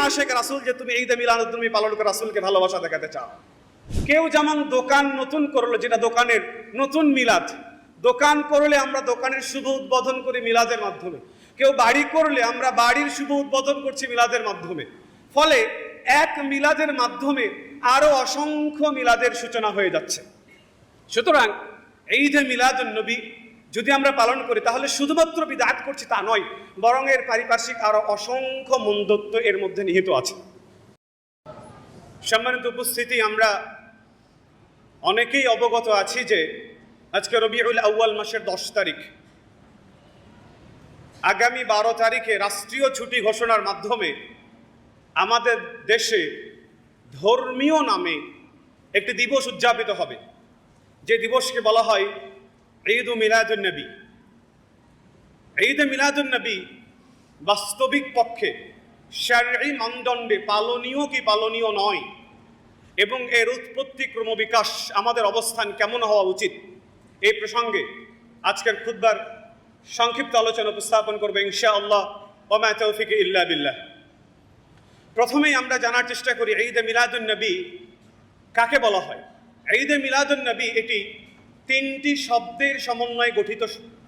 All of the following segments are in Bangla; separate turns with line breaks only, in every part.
আশেক রাসূল যে তুমি ঈদে মিলাদুন্নবী পালন করে রাসূলকে ভালোবাসা দেখাতে চাও। কেউ যেমন দোকান নতুন করলো, যেটা দোকানের নতুন মিলাদ, দোকান করলে আমরা দোকানের শুভ উদ্বোধন করি মিলাদের মাধ্যমে। কেউ বাড়ি করলে আমরা বাড়ির শুভ উদ্বোধন করছি মিলাদের মাধ্যমে। ফলে এক মিলাদের মাধ্যমে আরো অসংখ্য মিলাদের সূচনা হয়ে যাচ্ছে। সুতরাং ঈদে মিলাদুন্নবী যদি আমরা পালন করি তাহলে শুধুমাত্র বিদআত করছি তা নয়, বরং এর পারিপার্শ্বিক আরো অসংখ্য মন্দত্ব এর মধ্যে নিহিত আছে। সম্মানিত উপস্থিতি, আমরা অনেকেই অবগত আছি যে আজকে রবিউল আউয়াল মাসের 10 তারিখ। আগামী 12 তারিখে রাষ্ট্রীয় ছুটি ঘোষণার মাধ্যমে আমাদের দেশে ধর্মীয় নামে একটি দিবস উদযাপিত হবে, যে দিবসকে বলা হয় ঈদ মিলাদুন্নবী। ঈদ মিলাদুন্নবী বাস্তবিক পক্ষে শারঈ মানদণ্ডে পালনীয় কি পালনীয় নয়, এবং এর উৎপত্তি ক্রমবিকাশ আমাদের অবস্থান কেমন হওয়া উচিত, এই প্রসঙ্গে আজকের খুতবার সংক্ষিপ্ত আলোচনা উপস্থাপন করবে ইনশাআল্লাহ। ওয়া মা তাওফিক ইল্লা বিল্লাহ। প্রথমেই আমরা জানার চেষ্টা করি ঈদে মিলাদুন্নবী কাকে বলা হয়। ঈদে মিলাদুন্নবী এটি 3টি শব্দের সমন্বয়ে গঠিত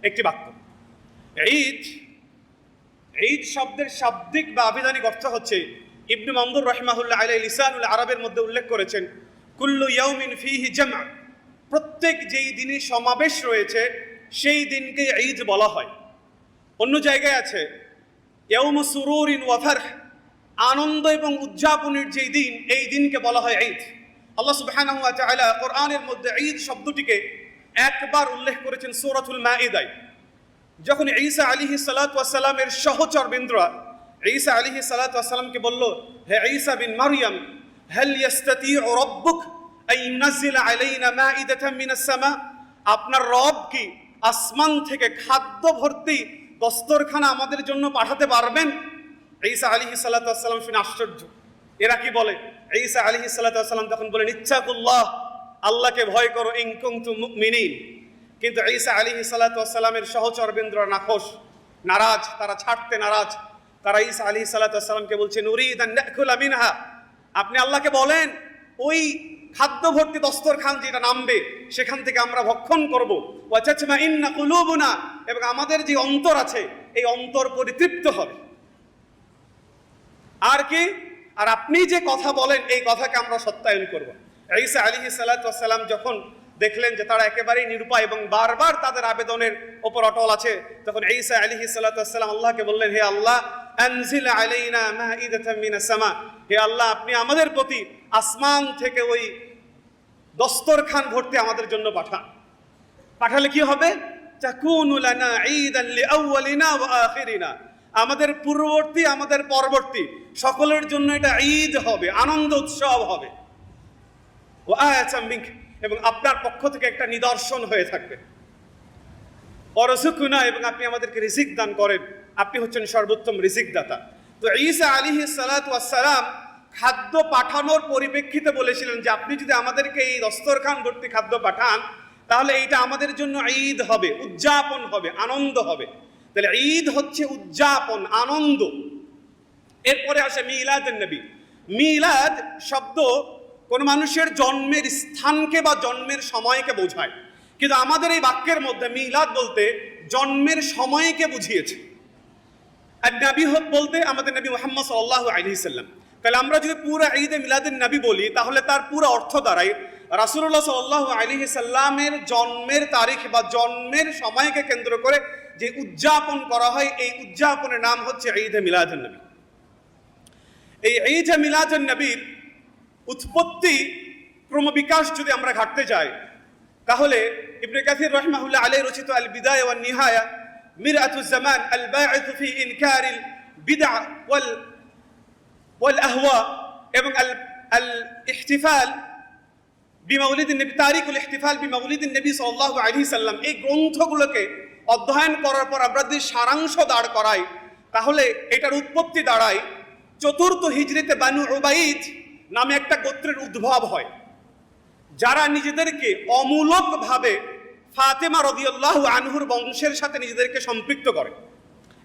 একটি বাক্য। ঈদ ঈদ শব্দের শাব্দিক বা আবিধানিক অর্থ হচ্ছে, ইবনে মানদুর রাহিমাহুল্লাহ আলাইহি লিসানুল আরবের মধ্যে উল্লেখ করেছেন, কুল্লু ইয়াউমিন ফীহি জামআ, প্রত্যেক যেই দিনে সমাবেশ রয়েছে সেই দিনকে ঈদ বলা হয়। অন্য জায়গায় আছে ইয়াউমু সুরুরিন ওয়া ফারহ, আনন্দ এবং উদযাপনের যেই দিন, এই দিনকে বলা হয় ঈদ। আল্লাহ সুবহানাহু ওয়া তাআলা কোরআনের মধ্যে ঈদ শব্দটিকে একবার উল্লেখ করেছেন সূরাতুল মাঈদায়। যখন ঈসা আলাইহিস সালাতু ওয়াস সালামের সহচরবৃন্দরা ঈসা আলাইহিস সালাতু ওয়াস সালামকে বলল, হে ঈসা বিন মারইয়াম, হাল ইয়াস্তাতিউ রাব্বুক আন ইউনাজ্জিলা আলাইনা মাঈদাতাম মিনাস সামা, আপনার রব কি আসমান থেকে খাদ্য ভর্তি দস্তরখানা আমাদের জন্য পাঠাতে পারবেন? ঈসা আলাইহিস সালাতু ওয়াস সালাম শুনে আশ্চর্য, এরা কি বলে? ঈসা আলাইহিস সালাতু ওয়াস সালাম তখন বলেন, ইত্তাকুল্লাহ, আল্লাহকে ভয় করো, ইন কুনতুম মুমিনিন। কিন্তু ঈসা আলাইহিস সালাতু ওয়াস সালামের সহচরবৃন্দরা নাখোশ, নারাজ, তারা ছাড়তে নারাজ। তারা ঈসা আলাইহিস সালাতু ওয়াস সালামকে বলছে, নুরিদ আন নাকুলা মিনহা, আপনি আল্লাহকে বলেন ওই খাদ্য ভর্তি দস্তরখান যেটা নামবে সেখান থেকে আমরা ভক্ষণ করব। ওয়া তাতমাইন্না কুলুবুনা, এবং আমাদের যে অন্তর আছে এই অন্তর পরিতৃপ্ত হবে। আর কি? আর আপনি যে কথা বলেন এই কথাকে আমরা সত্যায়ন করব। ঈসা আলাইহিস সালাতু ওয়াস সালাম যখন দেখলেন যে তারা একেবারেই নিরুপায় এবং বারবার তাদের আবেদনের ওপর অটল আছে, তখন ঈসা আলাইহিস সালাতু ওয়াস সালাম আল্লাহকে বললেন, হে আল্লাহ, আনজিল আলাইনা মাঈদাতাম মিনাস সামা, হে আল্লাহ, আপনি আমাদের প্রতি আসমান থেকে ওই দস্তরখান ভর্তি আমাদের জন্য পাঠান। পাঠালে কি হবে? তাকুনু লানা ঈদান লিআউয়ালিনা ওয়া আখিরিনা, আমাদের পূর্ববর্তী আমাদের পরবর্তী সকলের জন্য এটা ঈদ হবে, আনন্দ উৎসব হবে। ওয়া আয়াতাম মিনক, এবং আপনার পক্ষ থেকে একটা নিদর্শন হয়ে থাকবে। ওয়ারযুকনা, এবং আপনি আমাদেরকে রিজিক দান করেন, আপনি হচ্ছেন সর্বোত্তম রিজিক দাতা। তো ঈসা আলাইহিস সালাতু ওয়াস সালাম খাদ্য পাঠানোর পরিপ্রেক্ষিতে বলেছিলেন যে আপনি যদি আমাদেরকে এই দস্তরখান ভর্তি খাদ্য পাঠান তাহলে এইটা আমাদের জন্য ঈদ হবে, উদযাপন হবে, আনন্দ হবে। তাহলে ঈদ হচ্ছে উদযাপন, আনন্দ। এরপরে আসে মিলাদুন্নবী। মিলাদ শব্দ কোন মানুষের জন্মের স্থানকে বা জন্মের সময়কে বোঝায়, কিন্তু আমাদের এই বাক্যের মধ্যে মিলাদ বলতে জন্মের সময়কে বুঝিয়েছে। আর নবী বলতে আমাদের নবী মুহাম্মদ সাল্লাল্লাহু আলাইহি সাল্লাম। তাহলে আমরা যদি পুরো ঈদে মিলাদুন্নবী বলি তাহলে তার পুরো অর্থ দাঁড়ায় রাসূলুল্লাহ সাল্লাল্লাহু আলাইহি সাল্লামের জন্মের তারিখ বা জন্মের সময়কে কেন্দ্র করে যে উদযাপন করা হয়, এই উদযাপনের নাম হচ্ছে ঈদে মিলাদুন্নবী। এই ঈদে মিলাদুন্নবীর উৎপত্তি ক্রমবিকাশ যদি আমরা ঘাটতে যাই তাহলে ইবনে কাসির রাহিমাহুল্লাহ আলাইহি রচিত আল বিদায়া ওয়ান নিহায়া, মিরআতুজ জামান আল বাঈথ ফি ইনকারিল বিদআ ওয়াল আহওয়া, এবং আল ইহতিফাল বিমাউলিদিন নবী, তারিকুল ইহতিফাল বিমাউলিদিন নবী সাল্লাল্লাহু আলাইহি সাল্লাম, এই গ্রন্থগুলোকে অধ্যয়ন করার পর আমরা যদি সারাংশ দাঁড় করাই তাহলে এটার উৎপত্তি দাঁড়ায় 4th হিজরিতে বানু উবাইদ নামে একটা গোত্রের উদ্ভব হয়, যারা নিজেদেরকে অমূলকভাবে ফাতেমা রাদিয়াল্লাহু আনহুর বংশের সাথে নিজেদেরকে সম্পৃক্ত করে।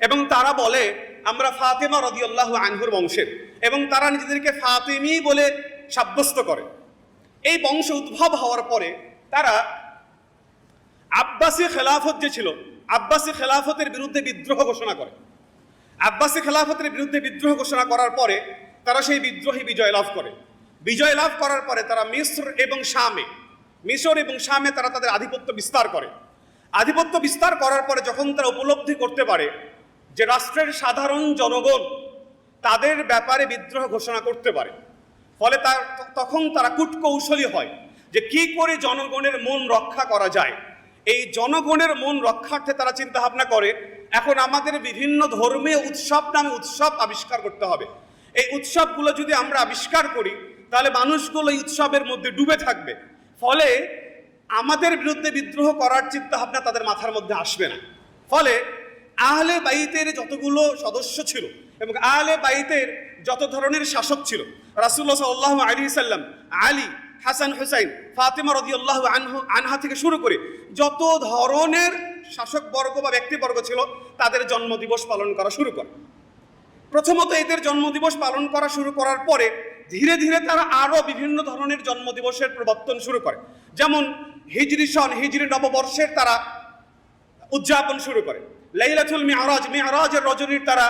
এবং তারা বলে আমরা ফাতেমা রাদিয়াল্লাহু আনহুর বংশের, এবং তারা নিজেদেরকে ফাতেমি বলে সাব্যস্ত করে। এই বংশ উদ্ভব হওয়ার পরে তারা আব্বাসী খেলাফত যে ছিল, আব্বাসী খেলাফতের বিরুদ্ধে বিদ্রোহ ঘোষণা করে। আব্বাসী খেলাফতের বিরুদ্ধে বিদ্রোহ ঘোষণা করার পরে তারা সেই বিদ্রোহী বিজয় লাভ করে। বিজয় লাভ করার পরে তারা মিশর এবং শামে তারা তাদের আধিপত্য বিস্তার করে। আধিপত্য বিস্তার করার পরে যখন তারা উপলব্ধি করতে পারে যে রাষ্ট্রের সাধারণ জনগণ তাদের ব্যাপারে বিদ্রোহ ঘোষণা করতে পারে, ফলে তখন তারা কূটকৌশলী হয় যে কি করে জনগণের মন রক্ষা করা যায়। এই জনগণের মন রক্ষার্থে তারা চিন্তা ভাবনা করে এখন আমাদের বিভিন্ন ধর্মীয় উৎসব নামে উৎসব আবিষ্কার করতে হবে। এই উৎসবগুলো যদি আমরা আবিষ্কার করি তাহলে মানুষগুলো এই উৎসবের মধ্যে ডুবে থাকবে, ফলে আমাদের বিরুদ্ধে বিদ্রোহ করার চিন্তা ভাবনা তাদের মাথার মধ্যে আসবে না। ফলে আহলে বাইতের যতগুলো সদস্য ছিল এবং আহলে বাইতের যত ধরনের শাসক ছিল, রাসূলুল্লাহ সাল্লাল্লাহু আলাইহি সাল্লাম, আলী, হাসান, হুসাইন, ফাতেমা রাদিয়াল্লাহু আনহা থেকে শুরু করে যত ধরনের শাসকবর্গ বা ব্যক্তিবর্গ ছিল তাদের জন্মদিবস পালন করা শুরু করে। প্রথমত এদের জন্মদিবস পালন করা শুরু করার পরে ধীরে ধীরে তারা আরও বিভিন্ন ধরনের জন্মদিবসের প্রবর্তন শুরু করে। যেমন হিজরি নববর্ষের তারা উদযাপন শুরু করে, লাইলাতুল মেরাজের রজনীর তারা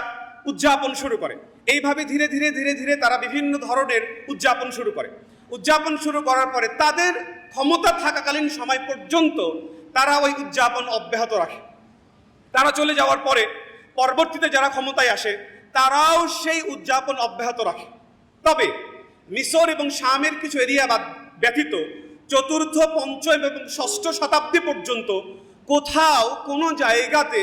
উদযাপন শুরু করে। এইভাবে ধীরে ধীরে তারা বিভিন্ন ধরনের উদযাপন শুরু করে। উদযাপন শুরু করার পরে তাদের ক্ষমতা থাকাকালীন সময় পর্যন্ত তারা ওই উদযাপন অব্যাহত রাখে। তারা চলে যাওয়ার পরে পরবর্তীতে যারা ক্ষমতায় আসে তারাও সেই উদযাপন অব্যাহত রাখে। তবে মিশর এবং শামের কিছু এরিয়া ব্যতীত চতুর্থ, পঞ্চম এবং ষষ্ঠ শতাব্দী পর্যন্ত কোথাও কোনো জায়গাতে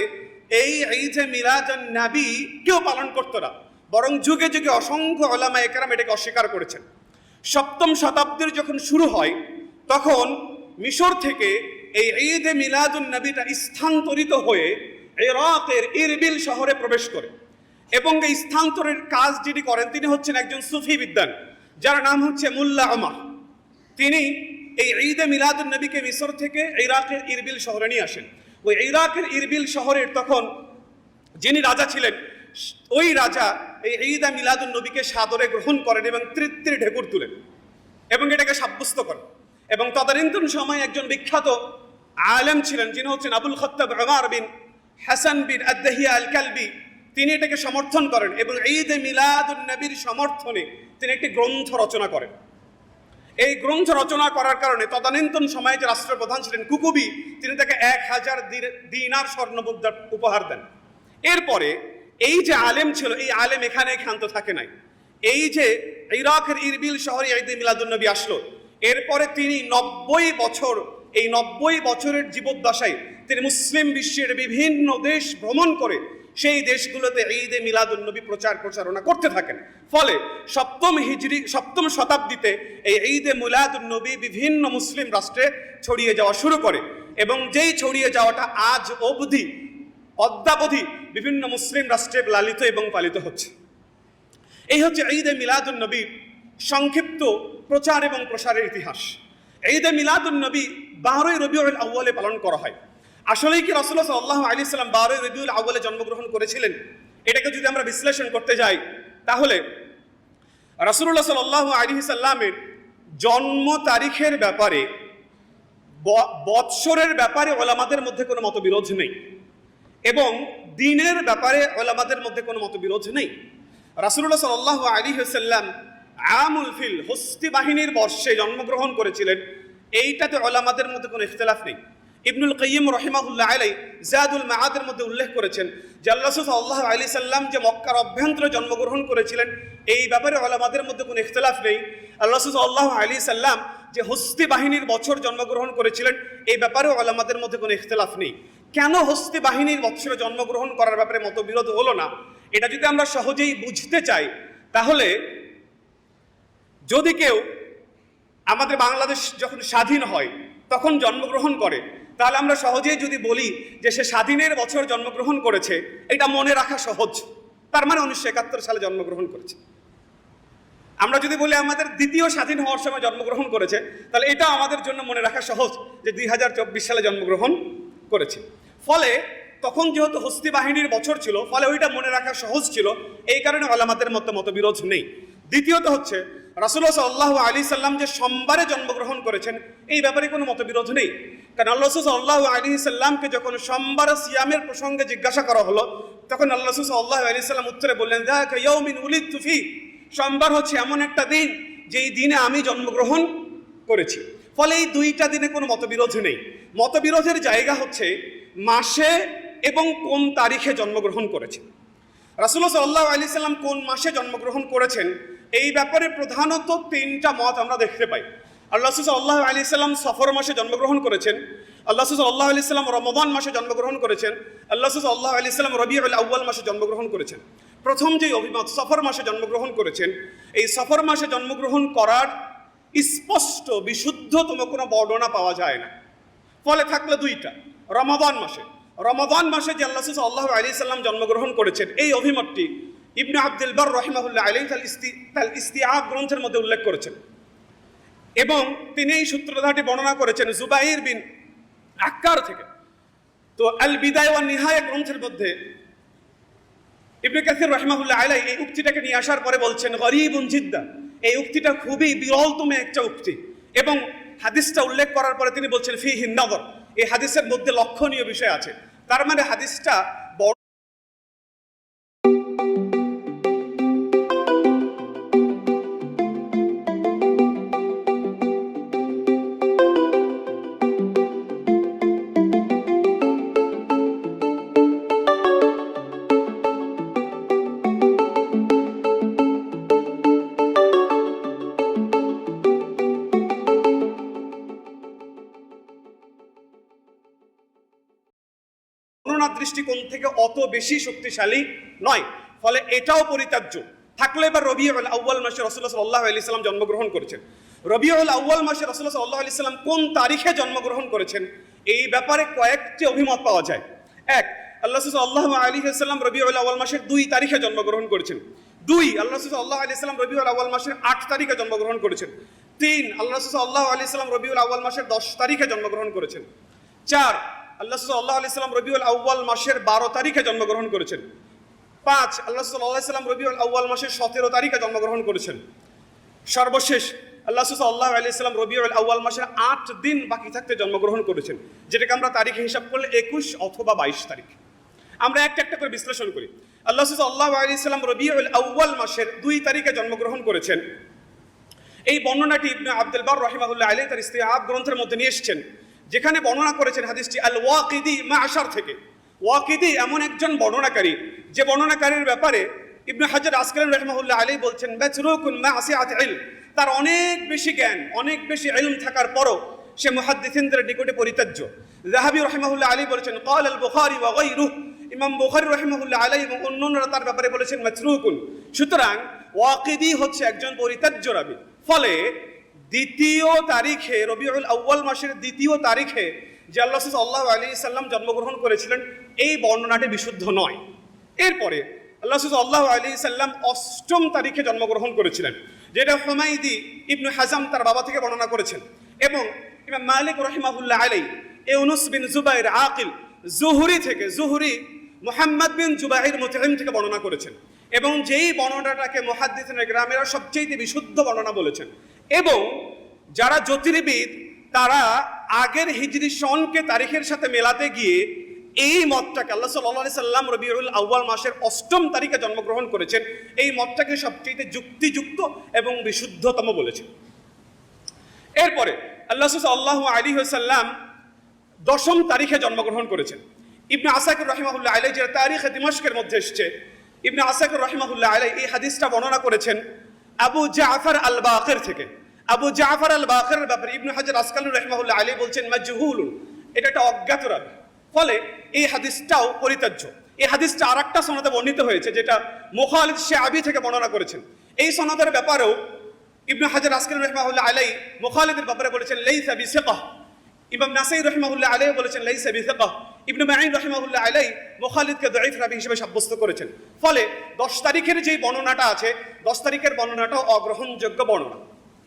এই ঈদে মিলাদুন নবী কেউ পালন করতো না, বরং যুগে যুগে অসংখ্য উলামায়ে কেরাম এটাকে অস্বীকার করেছেন। সপ্তম শতাব্দীর যখন শুরু হয় তখন মিশর থেকে এই ঈদে মিলাদুন নবীটা স্থানান্তরিত হয়ে ইরাকের ইরবিল শহরে প্রবেশ করে, এবং এই স্থানান্তরের কাজ যিনি করেন তিনি হচ্ছেন একজন সুফি বিদ্বান যার নাম হচ্ছে মুল্লা ওমর। তিনি এই ঈদে মিলাদুন নবীকে মিশর থেকে ইরাকের ইরবিল শহরে নিয়ে আসেন। ওই ইরাকের ইরবিল শহরের তখন যিনি রাজা ছিলেন ওই রাজা এই ঈদে মিলাদুন নবীকে সাদরে গ্রহণ করেন এবং তৃপ্তির ঢেকুর তুলেন এবং এটাকে সাব্যস্ত করেন। এবং তদানীন্তন সময়ে একজন বিখ্যাত আলেম ছিলেন যিনি হচ্ছেন আবুল খত্তাব উমর বিন হাসান বিন আদ-দাহিয়া আল-কালবি। তিনি এটাকে সমর্থন করেন এবং ঈদে মিলাদুন নবীর সমর্থনে তিনি একটি গ্রন্থ রচনা করেন। এই গ্রন্থ রচনা করার কারণে তদানীন্তন সময়ে যে রাষ্ট্রপ্রধান ছিলেন কুকুবি, তিনি তাকে 1000 দিনার স্বর্ণমুদ্রা উপহার দেন। এরপরে এই যে আলেম ছিল, এই আলেম এখানে ক্ষান্ত থাকে নাই। এই যে ইরাকের ইরবিল শহরে ঈদে মিলাদুন নবী আসলো, এরপরে তিনি 90 বছর, এই 90 বছরের জীবদ্দশায় তিনি মুসলিম বিশ্বের বিভিন্ন দেশ ভ্রমণ করে সেই দেশগুলোতে ঈদে মিলাদুন নবী প্রচারণা করতে থাকেন। ফলে সপ্তম শতাব্দীতে এই ঈদে মিলাদুন নবী বিভিন্ন মুসলিম রাষ্ট্রে ছড়িয়ে যাওয়া শুরু করে, এবং যেই ছড়িয়ে যাওয়াটা আজ অদ্যাবধি বিভিন্ন মুসলিম রাষ্ট্রে লালিত এবং পালিত হচ্ছে। এই হচ্ছে ঈদে মিলাদুন নবীর সংক্ষিপ্ত প্রচার এবং প্রসারের ইতিহাস। ঈদে মিলাদুন নবী 12ই রবিউল আউয়ালে পালন করা হয়। আসলেই কি রাসূলুল্লাহ সাল্লাল্লাহু আলাইহি সাল্লাম 12ই রবিউল আউয়ালে জন্মগ্রহণ করেছিলেন? এটাকে যদি আমরা বিশ্লেষণ করতে যাই তাহলে রাসূলুল্লাহ সাল্লাল্লাহু আলাইহি সাল্লামের জন্ম তারিখের ব্যাপারে, বৎসরের ব্যাপারে উলামাদের মধ্যে কোনো মতবিরোধ নেই, এবং দিনের ব্যাপারে উলামাদের মধ্যে কোনো মতবিরোধ নেই। রাসূলুল্লাহ সাল্লাল্লাহু আলাইহি সাল্লাম আমুল ফিল, হস্তি বাহিনীর বর্ষে জন্মগ্রহণ করেছিলেন, এইটাতে উলামাদের মধ্যে কোনো ইখতিলাফ নেই। ইবনুল কাইয়িম রাহিমাহুল্লাহ আলাইহি জাদুল মাআদের মধ্যে উল্লেখ করেছেন যে আল্লাহ সাল্লাল্লাহু আলাইহি সাল্লাম যে মক্কার অভ্যন্তরে জন্মগ্রহণ করেছিলেন এই ব্যাপারে উলামাদের মধ্যে কোনো ইখতিলাফ নেই। আল্লাহ সাল্লাল্লাহু আলাইহি সাল্লাম যে হস্তি বাহিনীর বছর জন্মগ্রহণ করেছিলেন এই ব্যাপারে উলামাদের মধ্যে কোনো ইখতিলাফ নেই। কেন হস্তি বাহিনীর বছরে জন্মগ্রহণ করার ব্যাপারে মতবিরোধ হলো না, এটা যদি আমরা সহজেই বুঝতে চাই তাহলে যদি কেউ আমাদের বাংলাদেশ যখন স্বাধীন হয় তখন জন্মগ্রহণ করে, তাহলে আমরা সহজেই যদি বলি যে সে স্বাধীনের বছর জন্মগ্রহণ করেছে, এটা মনে রাখা সহজ। তার মানে 1971 সালে জন্মগ্রহণ করেছে। আমরা যদি বলি আমাদের দ্বিতীয় স্বাধীন হওয়ার সময় জন্মগ্রহণ করেছে, তাহলে এটা আমাদের জন্য মনে রাখা সহজ যে 2024 সালে জন্মগ্রহণ করেছে। ফলে তখন যেহেতু হস্তি বাহিনীর বছর ছিল, ফলে ওইটা মনে রাখা সহজ ছিল, এই কারণে ওলামাদের মধ্যে মতবিরোধ নেই। দ্বিতীয়ত হচ্ছে রাসূলুল্লাহ সাল্লাল্লাহু আলাইহি সাল্লাম যে সোমবারে জন্মগ্রহণ করেছেন এই ব্যাপারে কোনো মতবিরোধ নেই। কারণ আল্লাহ রাসূল সাল্লাল্লাহু আলাইহি সাল্লামকে যখন সোমবার সিয়ামের প্রসঙ্গে জিজ্ঞাসা করা হলো, তখন আল্লাহ রাসূল সাল্লাল্লাহু আলাইহি সাল্লাম উত্তরে বললেন, যাকা ইয়াউমিন উলিদতু ফি, সোমবার হচ্ছে এমন একটা দিন যেই দিনে আমি জন্মগ্রহণ করেছি। ফলে এই দুইটা দিনে কোনো মতবিরোধ নেই। মতবিরোধের জায়গা হচ্ছে মাসে এবং কোন তারিখে জন্মগ্রহণ করেছেন। রাসূলুল্লাহ সাল্লাল্লাহু আলাইহি সাল্লাম কোন মাসে জন্মগ্রহণ করেছেন এই ব্যাপারে প্রধানত তিনটা মত আমরা দেখতে পাই। আল্লাহ রাসূল সাল্লাল্লাহু আলাইহি সাল্লাম সফর মাসে জন্মগ্রহণ করেছেন, আল্লাহ রাসূল সাল্লাল্লাহু আলাইহি সাল্লাম রমাদান মাসে জন্মগ্রহণ করেছেন, আল্লাহ রাসূল সাল্লাল্লাহু আলাইহি সাল্লাম রবিউল আউয়াল মাসে জন্মগ্রহণ করেছেন। প্রথম যে অভিমত সফর মাসে জন্মগ্রহণ করেছেন, এই সফর মাসে জন্মগ্রহণ করার স্পষ্ট বিশুদ্ধতম কোনো বর্ণনা পাওয়া যায় না। ফলে থাকলো দুইটা, রমাদান মাসে যে আল্লাহ সাল্লাল্লাহু আলাইহি সাল্লাম জন্মগ্রহণ করেছেন, এই অভিমতটি ইবনে আব্দুল বার রাহিমাহুল্লাহ আলাইহি তাল ইস্তিআব গ্রন্থের মধ্যে উল্লেখ করেছেন এবং তিনি এই সূত্রধারটি বর্ণনা করেছেন জুবাইর বিন আক্কার থেকে। তো আল বিদায় ওয়ান নিহায়া গ্রন্থের মধ্যে ইবনে কাসির রাহিমাহুল্লাহ আলাইহি এই উক্তিটাকে নিয়ে আসার পরে বলছেন গরীবুন জিদ্দা, এই উক্তিটা খুবই বিরলতম একটা উক্তি, এবং হাদিসটা উল্লেখ করার পরে তিনি বলছেন ফিহি নাযর, এই হাদিসের মধ্যে লক্ষণীয় বিষয় আছে। তার মানে হাদিসটা বড় দৃষ্টিকোণ থেকে অত বেশি শক্তিশালী নয়, ফলে এটাও পরিত্যাজ্য। থাকলে এবার রবিউল আউয়াল মাসে রাসূলুল্লাহ সাল্লাল্লাহু আলাইহি সাল্লাম জন্মগ্রহণ করেছেন। রবিউল আউয়াল মাসে রাসূলুল্লাহ সাল্লাল্লাহু আলাইহি সাল্লাম কোন তারিখে জন্মগ্রহণ করেছেন এই ব্যাপারে কয়েকটি অভিমত পাওয়া যায়। এক, আল্লাহ সাল্লাল্লাহু আলাইহি সাল্লাম রবিউল আউয়াল মাসের 2 তারিখে জন্মগ্রহণ করেছেন। 2, আল্লাহ সাল্লাল্লাহু আলাইহি সাল্লাম রবিউল আউয়াল মাসের 8 তারিখে জন্মগ্রহণ করেছেন। 3, আল্লাহ সাল্লাল্লাহু আলাইহি সাল্লাম রবিউল আউয়াল মাসের 10 তারিখে জন্মগ্রহণ করেছেন। 4, আল্লাহ সাল্লাল্লাহু আলাইহি সাল্লাম রবিউল আউয়াল মাসের 12 তারিখে জন্মগ্রহণ করেছেন। 5, আল্লাহ সাল্লাল্লাহু আলাইহি সাল্লাম রবিউল আউয়াল মাসের 17 তারিখে জন্মগ্রহণ করেছেন। সর্বশেষ আল্লাহ সাল্লাল্লাহু আলাইহি সাল্লাম রবিউল আউয়াল মাসের 8 দিন বাকি থাকতে জন্মগ্রহণ করেছেন, যেটাকে আমরা তারিখে হিসাব করলে 21 অথবা 22 তারিখ। আমরা একটা একটা করে বিশ্লেষণ করি। আল্লাহ সাল্লাল্লাহু আলাইহি সাল্লাম রবিউল আউয়াল মাসের 2 তারিখে জন্মগ্রহণ করেছেন। এই বর্ণনাটি ইবনে আব্দুল বার রাহিমাহুল্লাহ আলাইহি তার ইস্তিআব গ্রন্থের মধ্যে নিয়ে এসেছেন, যেখানে বর্ণনা করেছেন হাদিসটি আল ওয়াকিদি মা'শার থেকে। ওয়াকিদি এমন একজন বর্ণনাকারী যে বর্ণনাকারীর ব্যাপারে ইবনে হাজার আসকালানী রাহিমাহুল্লাহ আলাইহি বলছেন মাতরুকুন মা'সিআত ইলম, তার অনেক বেশি জ্ঞান, অনেক বেশি ইলম থাকার পরও সে মুহাদ্দিসিনদের নিকটে পরিত্যাজ্য। যাহাবী রাহিমাহুল্লাহ আলাইহি বলেছেন ক্বাল আল বুখারী ওয়া গায়রুহু, ইমাম বুখারী রাহিমাহুল্লাহ আলাইহি এবং অন্যান্যরা তার ব্যাপারে বলেছেন মাতরুকুন। সুতরাং ওয়াকিদি হচ্ছে একজন পরিত্যাজ্য রাবী। ফলে 2 তারিখে রবিউল আউয়াল মাসের 2 তারিখে যে আল্লাহ সাল্লাল্লাহু আলাইহি সাল্লাম জন্মগ্রহণ করেছিলেন এই বর্ণনাটি বিশুদ্ধ নয়। এরপরে আল্লাহ সাল্লাল্লাহু আলাইহি সাল্লাম 8ম তারিখে জন্মগ্রহণ করেছিলেন, যেটা হুমাইদি ইবনে হাজাম তার বাবা থেকে বর্ণনা করেছেন, এবং ইমাম মালিক রাহিমাহুল্লাহ আলাইহি ইউনুস বিন জুবাইর আকিল জুহরি মুহাম্মদ বিন জুবাইর মুতঈম থেকে বর্ণনা করেছেন, এবং যেই বর্ণনাটাকে মুহাদ্দিসিনে গ্রামেরা সবচেয়ে বিশুদ্ধ বর্ণনা বলেছেন। এবং যারা জ্যোতির্বিদ তারা আগের হিজরি সনকে তারিখের সাথে মেলাতে গিয়ে এই মতটাকে আল্লাহ সাল্লাল্লাহু আলাইহি সাল্লাম রবিউল আউয়াল মাসের 8ম তারিখে জন্মগ্রহণ করেছেন এই মতটাকে সবচেয়ে যুক্তিযুক্ত এবং বিশুদ্ধতম বলেছেন। এরপরে আল্লাহ সাল্লাল্লাহু আলাইহি ওয়াসাল্লাম 10ম তারিখে জন্মগ্রহণ করেছেন। ইবনে আসাকির রাহিমাহুল্লাহ আলাইহি যে তারিখে দিমাশকের মধ্যে এসেছে, ইবনে আসাকির রাহিমাহুল্লাহ আলাইহি এই হাদিসটা বর্ণনা করেছেন আবু জাফর আল বাকির থেকে। আবু জাফর আল বাকিরের ব্যাপারে ইবনে হাজার আসকালানী রাহিমাহুল্লাহ আলাইহি বলছেন মাজহুলুন, এটা একটা অজ্ঞাত রাবী। ফলে এই হাদিসটাও পরিত্যাজ্য। এই হাদিসটা আরেকটা সনদে বর্ণিত হয়েছে যেটা মুখালিদ শাআবী থেকে বর্ণনা করেছেন। এই সনদের ব্যাপারেও ইবনে হাজার আসকালানী রাহিমাহুল্লাহ আলাইহি মুখালিদের ব্যাপারে বলেছেন লাইসা বিসিকাহ। ইমাম নাসাই রাহিমাহুল্লাহ আলাইহি বলেছেন লাইসা বিসিকাহ। ইবনে মাঈন রাহিমাহুল্লাহ আলাইহি মুখালিদকে দাঈফ রাবী হিসেবে সাব্যস্ত করেছেন। ফলে 10 তারিখের যে বর্ণনাটা আছে 10 তারিখের বর্ণনাটাও অগ্রহণযোগ্য বর্ণনা।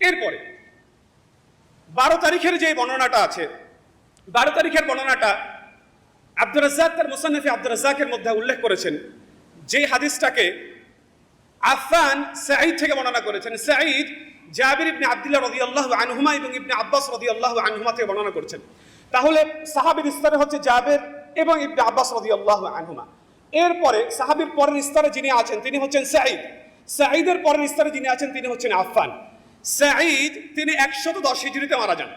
এরপরে 12 তারিখের যে বর্ণনাটা আছে 12 তারিখের বর্ণনাটা আব্দুর রাজ্জাক তার মুসান্নাফে আব্দুর রাজ্জাকের মধ্যে উল্লেখ করেছেন, যে হাদিসটাকে আফফান সাঈদ থেকে বর্ণনা করেছেন। সাঈদ জাবির ইবনে আব্দুল্লাহ রাদিয়াল্লাহু আনহুমা এবং ইবনে আব্বাস রাদিয়াল্লাহু আনহুমা থেকে বর্ণনা করেছেন। তাহলে সাহাবীর স্তরে হচ্ছে জাবির এবং ইবনে আব্বাস রাদিয়াল্লাহু আনহুমা। এরপরে সাহাবীর পরের স্তরে যিনি আছেন তিনি হচ্ছেন সাঈদ। সাঈদের পরের স্তরে যিনি আছেন তিনি হচ্ছেন আফফান। সাঈদ তিনি 110 হিজরিতে মারা যান।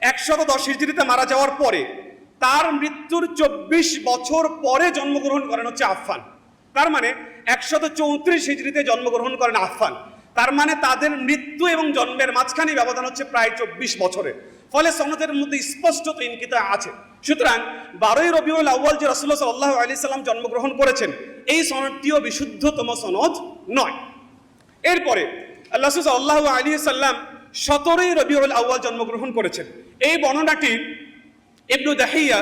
110 হিজরিতে মারা যাওয়ার পরে তার মৃত্যুর 24 বছর পরে জন্মগ্রহণ করেন হচ্ছে আফফান। তার মানে 134 হিজরিতে জন্মগ্রহণ করেন আফফান। তার মানে তাদের মৃত্যু এবং জন্মের মাঝখানে ব্যবধান হচ্ছে প্রায় 24 বছরের। ফলে সনদের মধ্যে স্পষ্টত ইনকিতা আছে। সুতরাং 12ই রবিউল আউয়াল যে রাসূলুল্লাহ সাল্লাল্লাহু আলাইহি সাল্লাম জন্মগ্রহণ করেছেন, এই সনদটিও বিশুদ্ধতম সনদ নয়। এরপরে আল্লাহ সাল্লাল্লাহু আলাইহি সাল্লাম 17ই রবিউল আউয়াল জন্মগ্রহণ করেছেন। এই বর্ণনাটি ইবনু দাহিয়া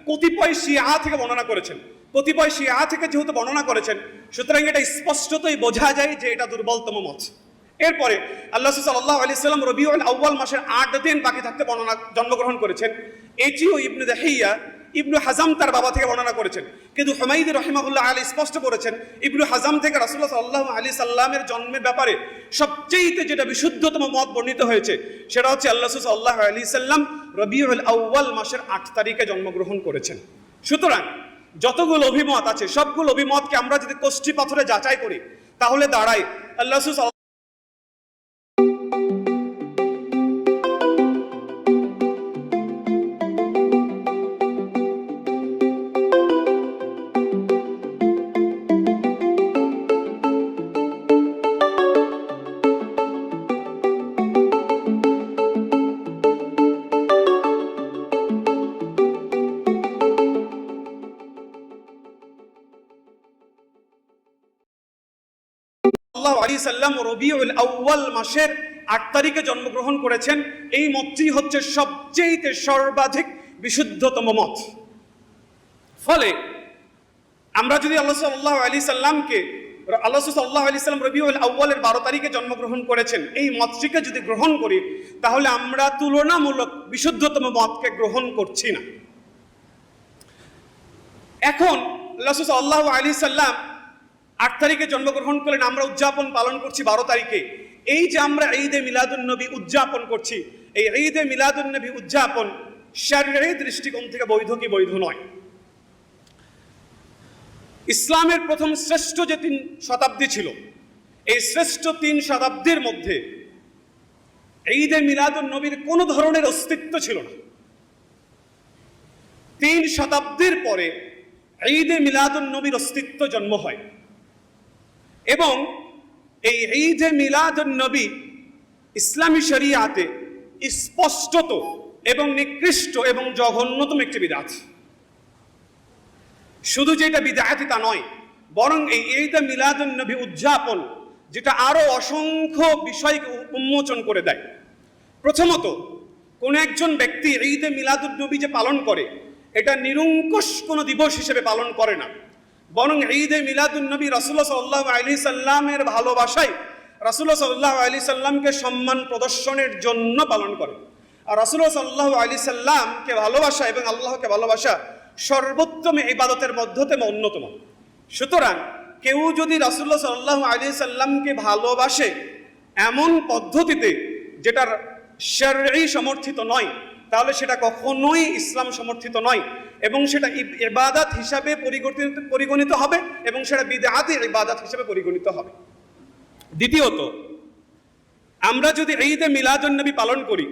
কতিপয় শিয়া থেকে বর্ণনা করেছেন। কতিপয় শিয়া থেকে যেহেতু বর্ণনা করেছেন, সুতরাং এটা স্পষ্টতই বোঝা যায় যে এটা দুর্বলতম মত। এরপরে আল্লাহ সাল্লাল্লাহু আলাইহি সাল্লাম রবিউল আউয়াল মাসের 8 দিন বাকি থাকতে জন্মগ্রহণ করেছেন। এটিও ইবনু দাহিয়া ইবনু হাজাম তার বাবা থেকে বর্ণনা করেছেন। কিন্তু হুমায়দি রাহিমাহুল্লাহ আলাইহি স্পষ্ট করেছেন ইবনু হাজাম থেকে রাসূলুল্লাহ সাল্লাল্লাহু আলাইহি সাল্লামের জন্মের ব্যাপারে সবচেয়ে যেটা বিশুদ্ধতম মত বর্ণিত হয়েছে সেটা হচ্ছে আল্লাহ সাল্লাল্লাহু আলাইহি সাল্লাম রবিউল আউয়াল মাসের 8 তারিখে জন্মগ্রহণ করেছেন। সুতরাং যতগুলো অভিমত আছে সবগুলো অভিমতকে আমরা যদি কষ্টি পাথরে যাচাই করি তাহলে দাঁড়ায় আল্লাহ সাল্লাল্লাহু আলাইহি সাল্লাম রবিউল আউয়াল মাসের 8 তারিখে জন্মগ্রহণ করেছেন। এই মতটি হচ্ছে সবচেয়ে সর্বাধিক বিশুদ্ধতম মত। ফলে আমরা যদি আল্লাহ সাল্লাল্লাহু আলাইহি সাল্লামকে রবিউল আউয়ালের 12 তারিখে জন্মগ্রহণ করেছেন এই মতটিকে যদি গ্রহণ করি তাহলে আমরা তুলনামূলক বিশুদ্ধতম মতকে গ্রহণ করছি না। এখন রাসূল সাল্লাল্লাহু আলাইহি সাল্লাম 8 তারিখে জন্মগ্রহণ করলেন, আমরা উদযাপন পালন করছি 12 তারিখে। এই যে আমরা ঈদে মিলাদুন নবী উদযাপন করছি, এই ঈদে মিলাদুন নবী উদযাপন শরঈ দৃষ্টিকোণ থেকে বৈধ কি বৈধ নয়? ইসলামের প্রথম শ্রেষ্ঠ যে 3 শতাব্দী ছিল, এই শ্রেষ্ঠ 3 শতাব্দীর মধ্যে ঈদে মিলাদুন নবীর কোনো ধরনের অস্তিত্ব ছিল না। 3 শতাব্দীর পরে ঈদে মিলাদুন নবীর অস্তিত্ব জন্ম হয় এবং এই ঈদে মিলাদুন নবী ইসলামী শরিয়াতে স্পষ্টত এবং নিকৃষ্ট এবং জঘন্যতম একটি বিদআত। শুধু যে এটা বিদআত তা নয়, বরং এই ঈদে মিলাদুন নবী উদযাপন যেটা আরো অসংখ্য বিষয়কে উন্মোচন করে দেয়। প্রথমত, কোন একজন ব্যক্তি ঈদে মিলাদুন নবী যে পালন করে এটা নিরঙ্কুশ কোনো দিবস হিসেবে পালন করে না, বরং ঈদে মিলাদুন নবী রাসূলুল্লাহ সাল্লাল্লাহু আলাইহি সাল্লামের ভালোবাসায় রাসূলুল্লাহ সাল্লাল্লাহু আলাইহি সাল্লামকে সম্মান প্রদর্শনের জন্য পালন করে। আর রাসূলুল্লাহ সাল্লাল্লাহু আলাইহি সাল্লামকে ভালোবাসা এবং আল্লাহকে ভালোবাসা সর্বোত্তম ইবাদতের মধ্যে অন্যতম। সুতরাং কেউ যদি রাসূলুল্লাহ সাল্লাল্লাহু আলাইহি সাল্লামকে ভালোবাসে এমন পদ্ধতিতে যেটার শরঈ সমর্থিত নয়, তাহলে সেটা কখনোই ইসলাম সমর্থিত নয় এবং সেটা ইবাদত হিসাবে পরিগণিত হবে এবং সেটা বিদআতি ইবাদত হিসাবে পরিগণিত হবে। দ্বিতীয়ত, আমরা যদি ঈদে মিলাদুন নবী পালন করি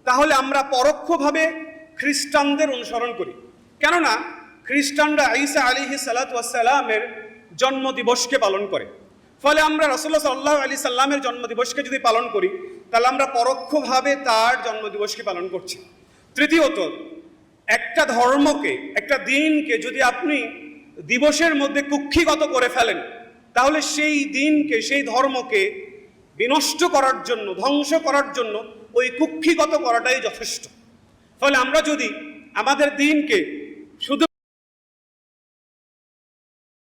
তাহলে আমরা পরোক্ষভাবে খ্রিস্টানদের অনুসরণ করি। কেননা খ্রিস্টানরা ঈসা আলাইহিস সালাতু ওয়াস সালামের জন্মদিবসকে পালন করে। ফলে আমরা রাসূলুল্লাহ সাল্লাল্লাহু আলাইহি সাল্লামের জন্মদিবসকে যদি পালন করি তাহলে আমরা পরোক্ষভাবে তার জন্মদিবসকে পালন করছি। তৃতীয়ত, একটা ধর্মকে, একটা দিনকে যদি আপনি দিবসের মধ্যে কুক্ষিগত করে ফেলেন তাহলে সেই দিনকে, সেই ধর্মকে বিনষ্ট করার জন্য, ধ্বংস করার জন্য ওই কুক্ষিগত করাটাই যথেষ্ট। ফলে আমরা যদি আমাদের দিনকে শুধু